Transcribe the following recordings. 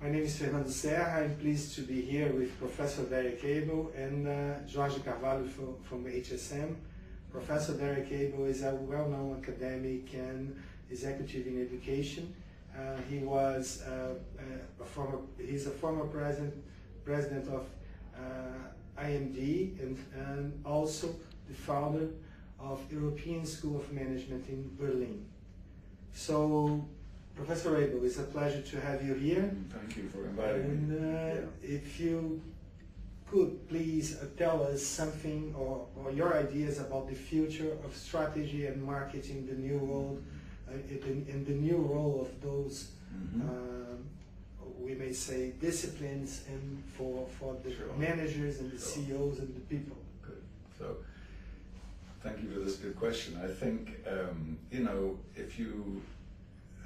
My name is Fernando Serra. I'm pleased to be here with Professor Derek Abell and Jorge Carvalho from HSM. Professor Derek Abell is a well-known academic and executive in education. He's a former president of IMD and also the founder of European School of Management in Berlin. So, Professor Abell, it's a pleasure to have you here. Thank you for inviting me. If you could please tell us something or your ideas about the future of strategy and marketing in the new world, in the new role of those, we may say, disciplines and for the managers and the CEOs and the people. Good. So, thank you for this good question. I think, if you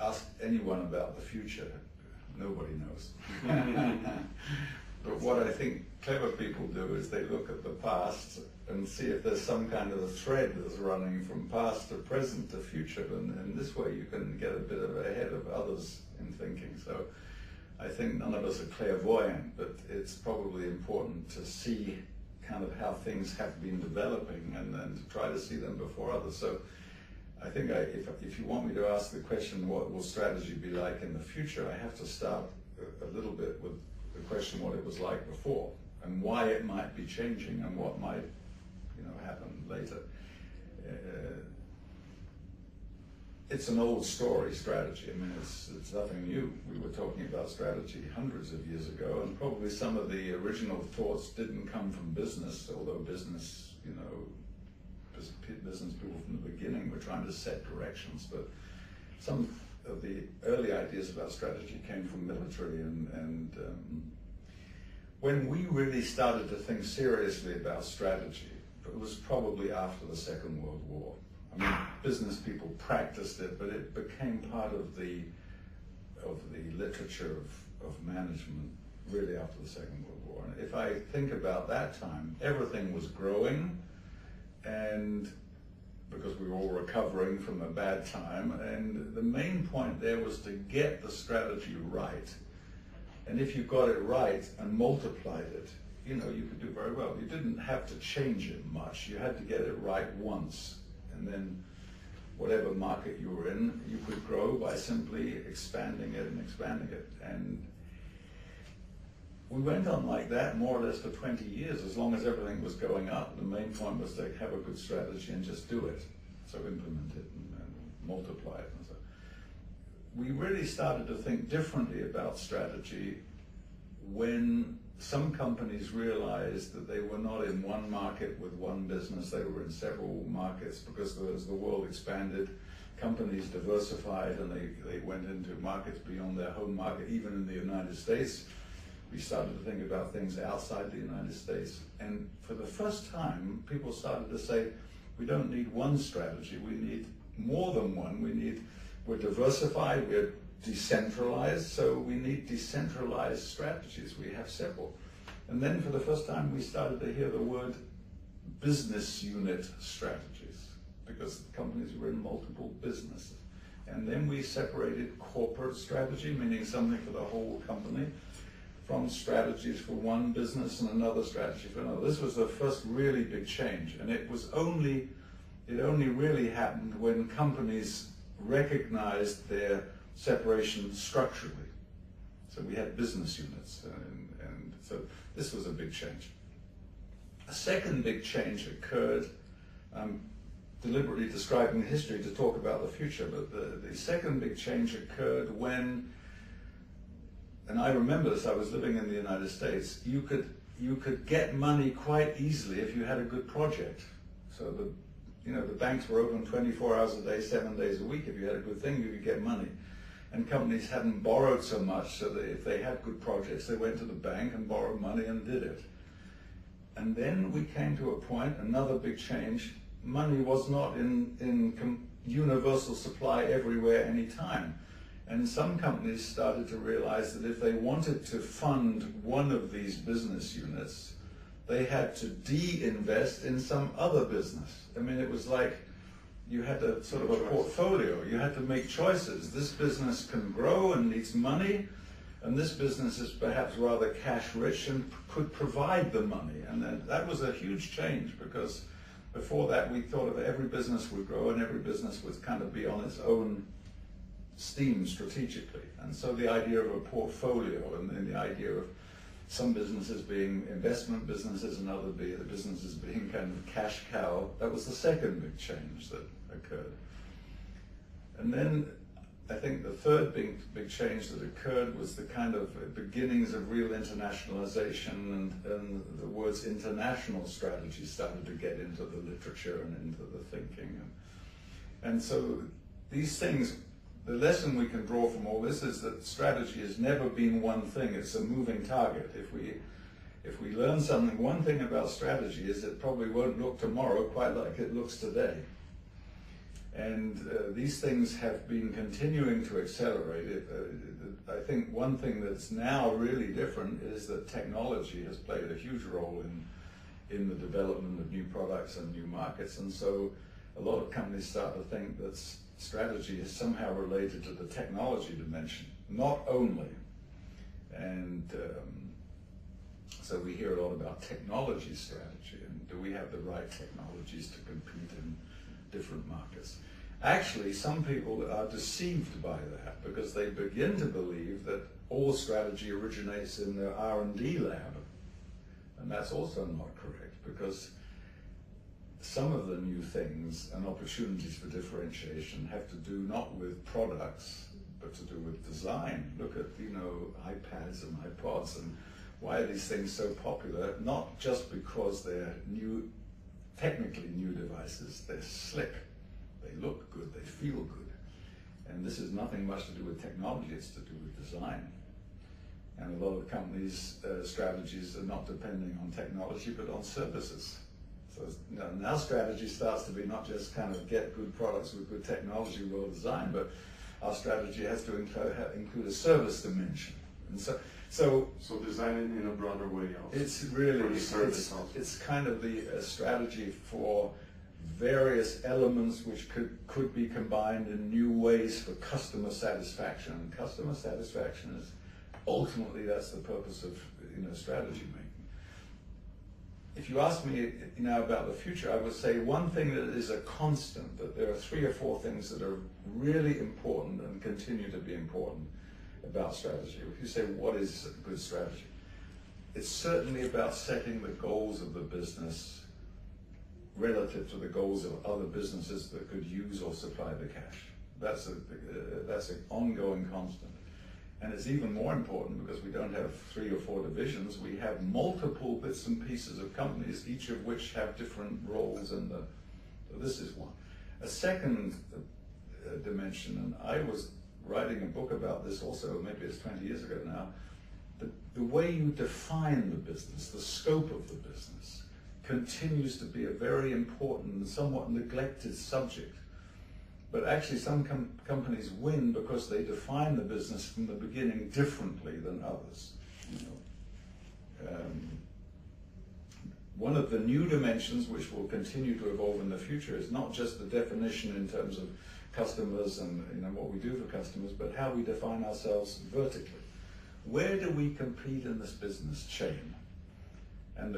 ask anyone about the future, nobody knows. But what I think clever people do is they look at the past and see if there's some kind of a thread that's running from past to present to future, and this way you can get a bit ahead of others in thinking. So I think none of us are clairvoyant, but it's probably important to see kind of how things have been developing and then to try to see them before others. So I think if you want me to ask the question, what will strategy be like in the future, I have to start a little bit with the question what it was like before and why it might be changing and what might happen later. It's an old story, strategy. I mean, it's nothing new. We were talking about strategy hundreds of years ago, and probably some of the original thoughts didn't come from business, although business people from the beginning were trying to set directions, but some of the early ideas about strategy came from military, and when we really started to think seriously about strategy, it was probably after the Second World War. I mean, business people practiced it, but it became part of the literature of management really after the Second World War. And if I think about that time, everything was growing, and because we were all recovering from a bad time, and the main point there was to get the strategy right. And if you got it right and multiplied it, you could do very well. You didn't have to change it much. You had to get it right once, and then whatever market you were in, you could grow by simply expanding it and expanding it. And we went on like that more or less for 20 years, as long as everything was going up. The main point was to have a good strategy and just do it. So implement it and multiply it. And so we really started to think differently about strategy when some companies realized that they were not in one market with one business, they were in several markets, because as the world expanded, companies diversified and they went into markets beyond their home market, even in the United States. We started to think about things outside the United States. And for the first time, people started to say, we don't need one strategy, we need more than one. We're diversified, we're decentralized, so we need decentralized strategies. We have several. And then for the first time, we started to hear the word business unit strategies, because the companies were in multiple businesses. And then we separated corporate strategy, meaning something for the whole company, from strategies for one business and another strategy for another. This was the first really big change, and it only really happened when companies recognized their separation structurally. So we had business units, and so this was a big change. A second big change occurred, I'm deliberately describing history to talk about the future, but the second big change occurred when, and I remember this, I was living in the United States, you could get money quite easily if you had a good project. So the banks were open 24 hours a day, 7 days a week. If you had a good thing, you could get money. And companies hadn't borrowed so much, so that if they had good projects, they went to the bank and borrowed money and did it. And then we came to a point, another big change, money was not in universal supply everywhere, anytime. And some companies started to realize that if they wanted to fund one of these business units, they had to de-invest in some other business. I mean, it was like you had a sort of a portfolio. You had to make choices. This business can grow and needs money, And this business is perhaps rather cash rich and could provide the money. And then that was a huge change, because before that we thought of every business would grow and every business would kind of be on its own steam strategically. And so the idea of a portfolio and the idea of some businesses being investment businesses and other businesses being kind of cash cow, that was the second big change that occurred. And then I think the third big change that occurred was the kind of beginnings of real internationalization, and the words international strategy started to get into the literature and into the thinking. And so these things, the lesson we can draw from all this is that strategy has never been one thing, it's a moving target. If we learn something, one thing about strategy is it probably won't look tomorrow quite like it looks today. And these things have been continuing to accelerate. I think one thing that's now really different is that technology has played a huge role in the development of new products and new markets. And so a lot of companies start to think that strategy is somehow related to the technology dimension, not only. And so we hear a lot about technology strategy, and do we have the right technologies to compete in different markets? Actually, some people are deceived by that because they begin to believe that all strategy originates in the R&D lab. And that's also not correct, because some of the new things and opportunities for differentiation have to do not with products, but to do with design. Look at, iPads and iPods, and why are these things so popular? Not just because they're new, technically new devices, they're slick. They look good, they feel good. And this is nothing much to do with technology, it's to do with design. And a lot of companies' strategies are not depending on technology, but on services. So now strategy starts to be not just kind of get good products with good technology, well designed, but our strategy has to include a service dimension. And so designing in a broader way also. It's really, for the service it's kind of a strategy for various elements which could be combined in new ways for customer satisfaction. And customer satisfaction is ultimately, that's the purpose of strategy making. If you ask me about the future, I would say one thing that is a constant, that there are 3 or 4 things that are really important and continue to be important about strategy. If you say, what is a good strategy? It's certainly about setting the goals of the business relative to the goals of other businesses that could use or supply the cash. That's an ongoing constant. And it's even more important because we don't have 3 or 4 divisions. We have multiple bits and pieces of companies, each of which have different roles in the. So this is one. A second dimension, and I was writing a book about this also, maybe it's 20 years ago now. The way you define the business, the scope of the business, continues to be a very important and somewhat neglected subject. But actually some companies win because they define the business from the beginning differently than others. One of the new dimensions which will continue to evolve in the future is not just the definition in terms of customers and what we do for customers, but how we define ourselves vertically. Where do we compete in this business chain? And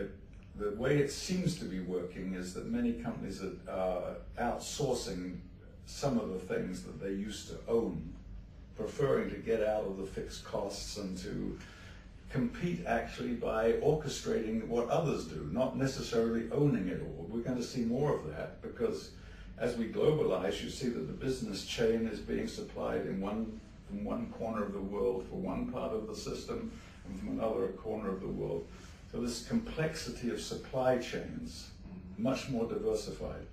the way it seems to be working is that many companies are outsourcing some of the things that they used to own, preferring to get out of the fixed costs and to compete actually by orchestrating what others do, not necessarily owning it all. We're going to see more of that because as we globalize, you see that the business chain is being supplied from one corner of the world for one part of the system and from another corner of the world. So this complexity of supply chains, much more diversified.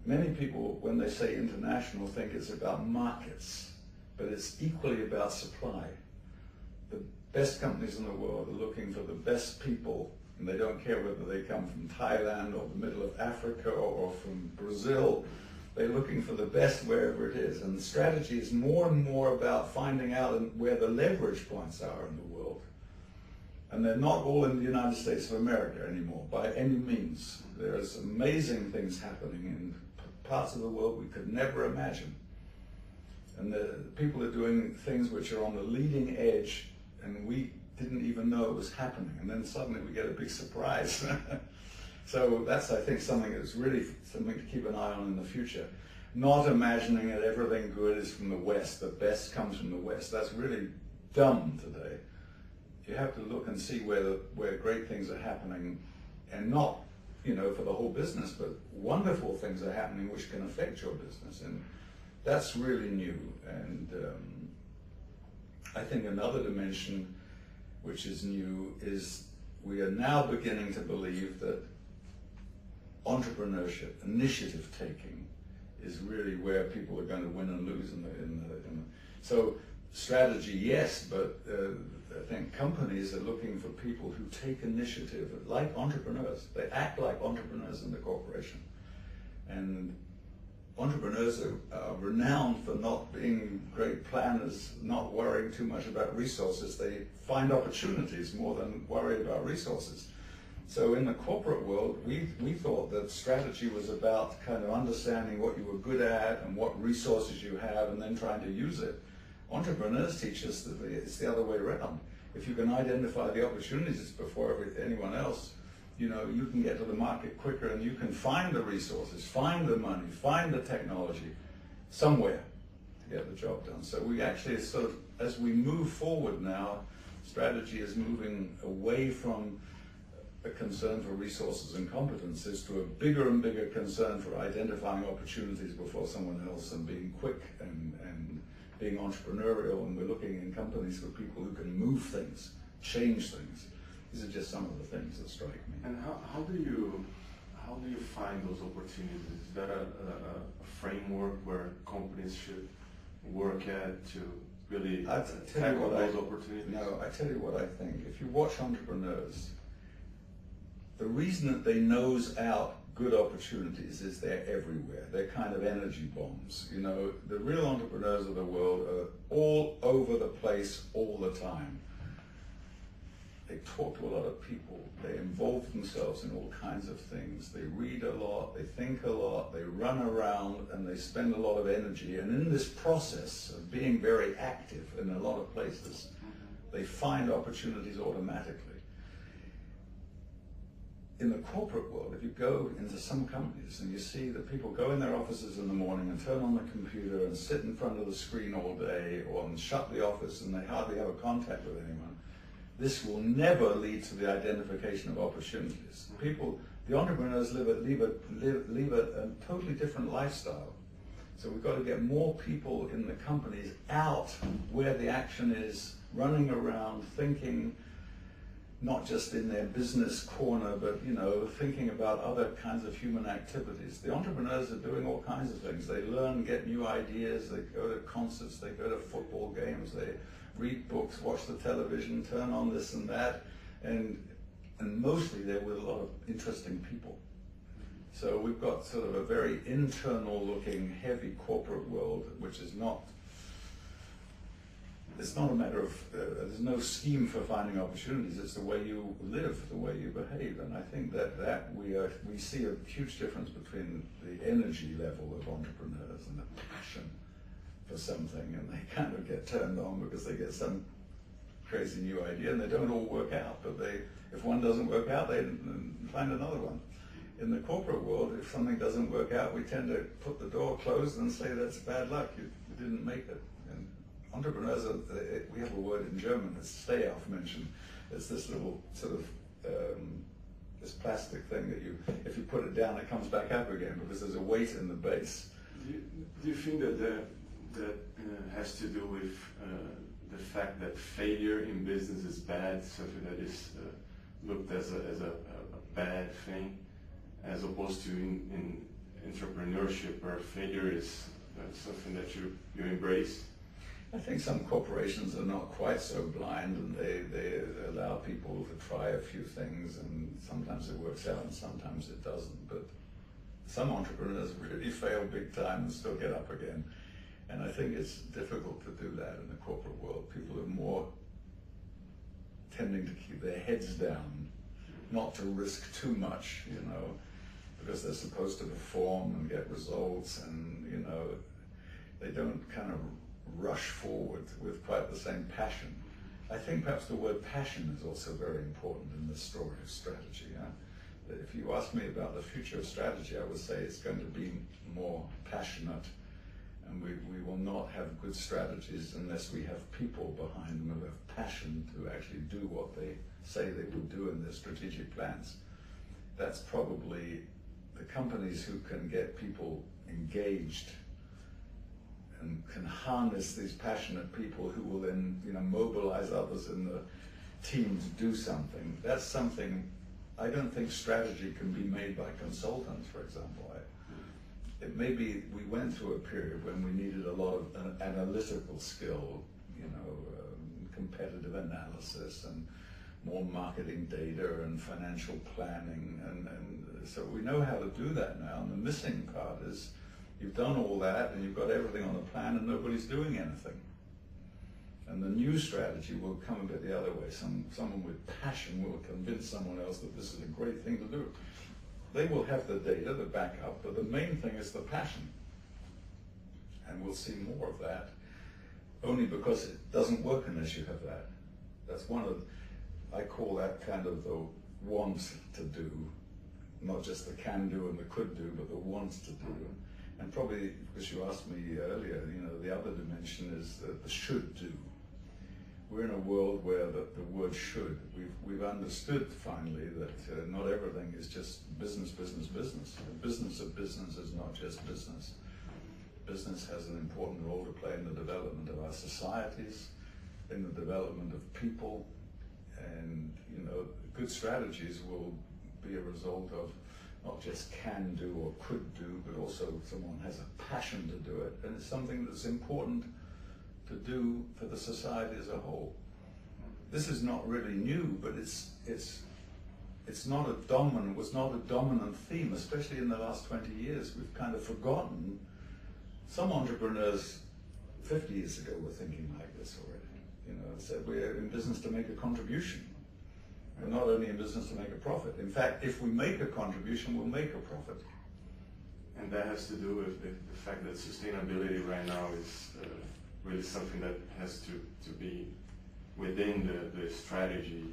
Many people, when they say international, think it's about markets, but it's equally about supply. The best companies in the world are looking for the best people, and they don't care whether they come from Thailand or the middle of Africa or from Brazil. They're looking for the best wherever it is. And the strategy is more and more about finding out where the leverage points are in the world. And they're not all in the United States of America anymore, by any means. There's amazing things happening in parts of the world we could never imagine. And the people are doing things which are on the leading edge, and we didn't even know it was happening. And then suddenly we get a big surprise. So that's, I think, something that's really something to keep an eye on in the future. Not imagining that everything good is from the West, the best comes from the West. That's really dumb today. You have to look and see where great things are happening, and not, for the whole business, but wonderful things are happening which can affect your business. And that's really new. And I think another dimension which is new is we are now beginning to believe that entrepreneurship, initiative taking, is really where people are going to win and lose so strategy, yes, but I think companies are looking for people who take initiative like entrepreneurs. They act like entrepreneurs in the corporation. And entrepreneurs are renowned for not being great planners, not worrying too much about resources. They find opportunities more than worry about resources. So in the corporate world, we thought that strategy was about kind of understanding what you were good at and what resources you have and then trying to use it. Entrepreneurs teach us that it's the other way around. If you can identify the opportunities before anyone else, you can get to the market quicker and you can find the resources, find the money, find the technology somewhere to get the job done. So we actually sort of, as we move forward now, strategy is moving away from a concern for resources and competences to a bigger and bigger concern for identifying opportunities before someone else and being quick and being entrepreneurial. And we're looking in companies for people who can move things, change things. These are just some of the things that strike me. And how do you find those opportunities? Is that a framework where companies should work at to really tackle those opportunities? No, I tell you what I think. If you watch entrepreneurs, the reason that they nose out good opportunities is they're everywhere. They're kind of energy bombs. The real entrepreneurs of the world are all over the place all the time. They talk to a lot of people. They involve themselves in all kinds of things. They read a lot, they think a lot, they run around, and they spend a lot of energy. And in this process of being very active in a lot of places, they find opportunities automatically. In the corporate world, if you go into some companies and you see that people go in their offices in the morning and turn on the computer and sit in front of the screen all day, or shut the office and they hardly have a contact with anyone, this will never lead to the identification of opportunities. The entrepreneurs live a totally different lifestyle. So we've got to get more people in the companies out where the action is, running around, thinking, not just in their business corner, but thinking about other kinds of human activities. The entrepreneurs are doing all kinds of things. They learn, get new ideas, they go to concerts, they go to football games, they read books, watch the television, turn on this and that, and mostly they're with a lot of interesting people. So we've got sort of a very internal looking, heavy corporate world, which is not, it's not a matter of, there's no scheme for finding opportunities, it's the way you live, the way you behave. And I think that we see a huge difference between the energy level of entrepreneurs and the passion for something, and they kind of get turned on because they get some crazy new idea and they don't all work out, but if one doesn't work out, they find another one. In the corporate world, if something doesn't work out, we tend to put the door closed and say that's bad luck, you didn't make it. And entrepreneurs, we have a word in German, it's Stehaufmenschen. It's this little sort of, this plastic thing that if you put it down, it comes back up again because there's a weight in the base. Do you think that has to do with the fact that failure in business is bad, something that is looked as a bad thing, as opposed to in entrepreneurship where failure is something that you embrace? I think some corporations are not quite so blind, and they allow people to try a few things, and sometimes it works out and sometimes it doesn't. But some entrepreneurs really fail big time and still get up again. And I think it's difficult to do that in the corporate world. People are more tending to keep their heads down, not to risk too much, because they're supposed to perform and get results, and they don't kind of rush forward with quite the same passion. I think perhaps the word passion is also very important in the story of strategy. That if you ask me about the future of strategy, I would say it's going to be more passionate, and we will not have good strategies unless we have people behind them who have passion to actually do what they say they will do in their strategic plans. That's probably the companies who can get people engaged and can harness these passionate people who will then, mobilize others in the team to do something. That's something, I don't think strategy can be made by consultants, for example. It may be we went through a period when we needed a lot of analytical skill, competitive analysis and more marketing data and financial planning, and so we know how to do that now. And the missing part is you've done all that and you've got everything on the plan and nobody's doing anything. And the new strategy will come a bit the other way. Someone with passion will convince someone else that this is a great thing to do. They will have the data, the backup, but the main thing is the passion. And we'll see more of that, only because it doesn't work unless you have that. That's one of, I call that kind of the want to do, not just the can do and the could do, but the want to do. And probably, because you asked me earlier, the other dimension is the should do. We're in a world where the word should. We've understood finally that not everything is just business, business, business. The business of business is not just business. Business has an important role to play in the development of our societies, in the development of people, and good strategies will be a result of not just can do or could do, but also someone has a passion to do it, and it's something that's important to do for the society as a whole. This is not really new, but it's not a dominant, was not a dominant theme, especially in the last 20 years. We've kind of forgotten. Some entrepreneurs 50 years ago were thinking like this already. Said we're in business to make a contribution. We're not only in business to make a profit. In fact, if we make a contribution, we'll make a profit. And that has to do with the fact that sustainability right now is really something that has to be within the strategy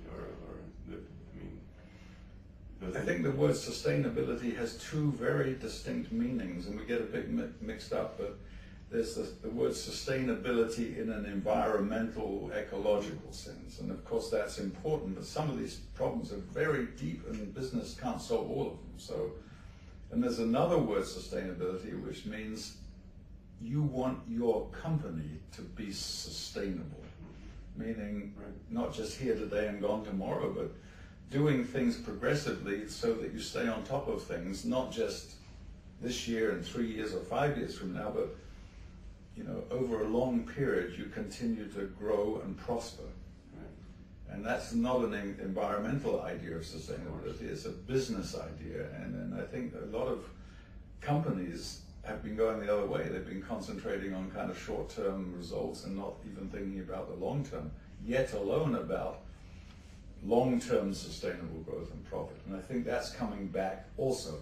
I think the word sustainability has two very distinct meanings, and we get a bit mixed up, but there's the word sustainability in an environmental, ecological sense, and of course that's important, but some of these problems are very deep and business can't solve all of them. So, and there's another word, sustainability, which means you want your company to be sustainable, meaning not just here today and gone tomorrow, but doing things progressively so that you stay on top of things, not just this year and 3 years or 5 years from now, but over a long period you continue to grow and prosper. And that's not an environmental idea of sustainability, it's a business idea. And I think a lot of companies have been going the other way. They've been concentrating on kind of short-term results and not even thinking about the long-term, yet alone about long-term sustainable growth and profit. And I think that's coming back also.